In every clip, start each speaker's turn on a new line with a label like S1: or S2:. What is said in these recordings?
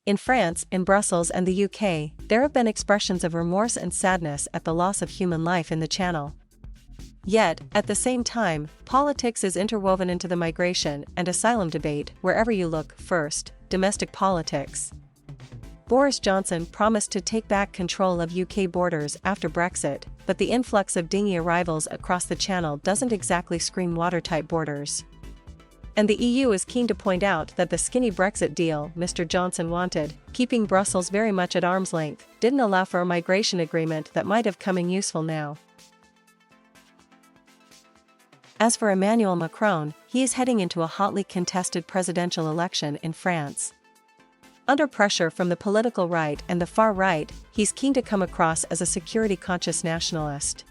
S1: In France, in Brussels and the UK, there have been expressions of remorse and sadness at the loss of human life in the Channel. Yet, at the same time, politics is interwoven into the migration and asylum debate wherever you look. First, domestic politics. Boris Johnson promised to take back control of UK borders after Brexit, but the influx of dinghy arrivals across the Channel doesn't exactly scream watertight borders. And the EU is keen to point out that the skinny Brexit deal Mr. Johnson wanted, keeping Brussels very much at arm's length, didn't allow for a migration agreement that might have come in useful now. As for Emmanuel Macron, he is heading into a hotly contested presidential election in France. Under pressure from the political right and the far right, he's keen to come across as a security-conscious nationalist.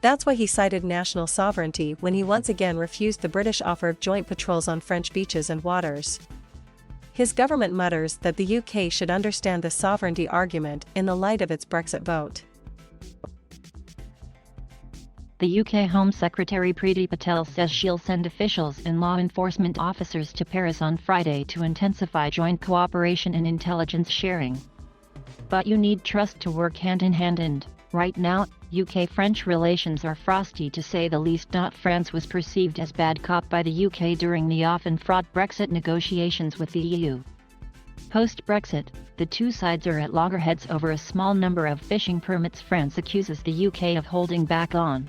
S1: That's why he cited national sovereignty when he once again refused the British offer of joint patrols on French beaches and waters. His government mutters that the UK should understand the sovereignty argument in the light of its Brexit vote.
S2: The UK Home Secretary Priti Patel says she'll send officials and law enforcement officers to Paris on Friday to intensify joint cooperation and intelligence sharing. But you need trust to work hand in hand, and, right now, UK-French relations are frosty to say the least. France was perceived as bad cop by the UK during the often fraught Brexit negotiations with the EU. Post-Brexit, the two sides are at loggerheads over a small number of fishing permits France accuses the UK of holding back on.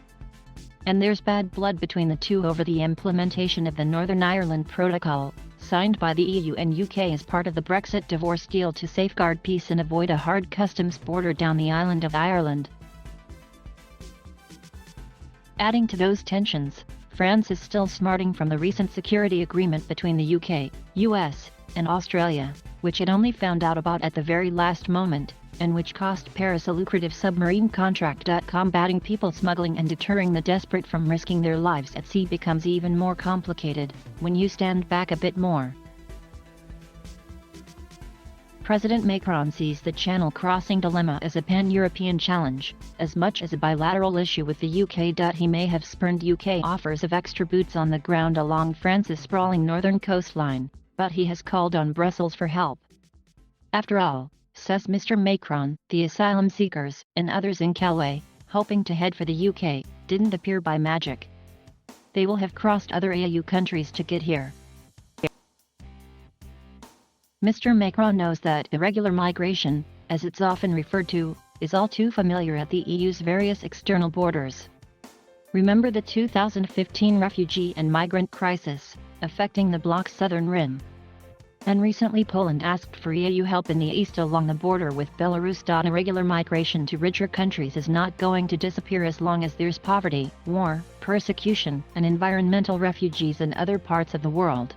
S2: And there's bad blood between the two over the implementation of the Northern Ireland Protocol, signed by the EU and UK as part of the Brexit divorce deal to safeguard peace and avoid a hard customs border down the island of Ireland. Adding to those tensions, France is still smarting from the recent security agreement between the UK, US, and Australia, which it only found out about at the very last moment, and which cost Paris a lucrative submarine contract. Combating people smuggling and deterring the desperate from risking their lives at sea becomes even more complicated when you stand back a bit more. President Macron sees the Channel crossing dilemma as a pan-European challenge, as much as a bilateral issue with the UK. He may have spurned UK offers of extra boots on the ground along France's sprawling northern coastline, but he has called on Brussels for help. After all, says Mr. Macron, the asylum seekers and others in Calais, hoping to head for the UK, didn't appear by magic. They will have crossed other EU countries to get here. Mr. Macron knows that irregular migration, as it's often referred to, is all too familiar at the EU's various external borders. Remember the 2015 refugee and migrant crisis, affecting the bloc's southern rim? And recently Poland asked for EU help in the east along the border with Belarus. Irregular migration to richer countries is not going to disappear as long as there's poverty, war, persecution, and environmental refugees in other parts of the world.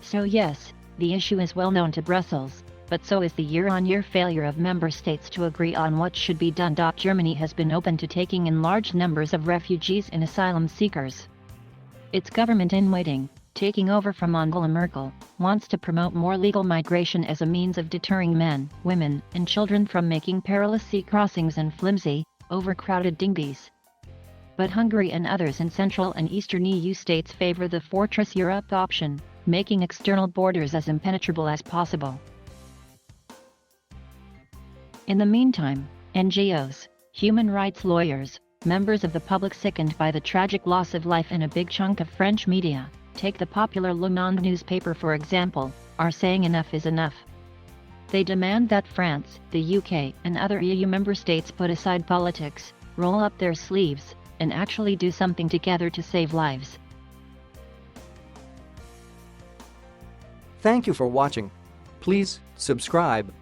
S2: So yes, the issue is well known to Brussels, but so is the year-on-year failure of member states to agree on what should be done. Germany has been open to taking in large numbers of refugees and asylum seekers. Its government in waiting, taking over from Angela Merkel, wants to promote more legal migration as a means of deterring men, women, and children from making perilous sea crossings in flimsy, overcrowded dinghies. But Hungary and others in Central and Eastern EU states favor the Fortress Europe option, making external borders as impenetrable as possible. In the meantime, NGOs, human rights lawyers, members of the public sickened by the tragic loss of life in a big chunk of French media, take the popular Le Monde newspaper for example, are saying enough is enough. They demand that France, the UK, and other EU member states put aside politics, roll up their sleeves, and actually do something together to save lives.
S3: Thank you for watching. Please subscribe.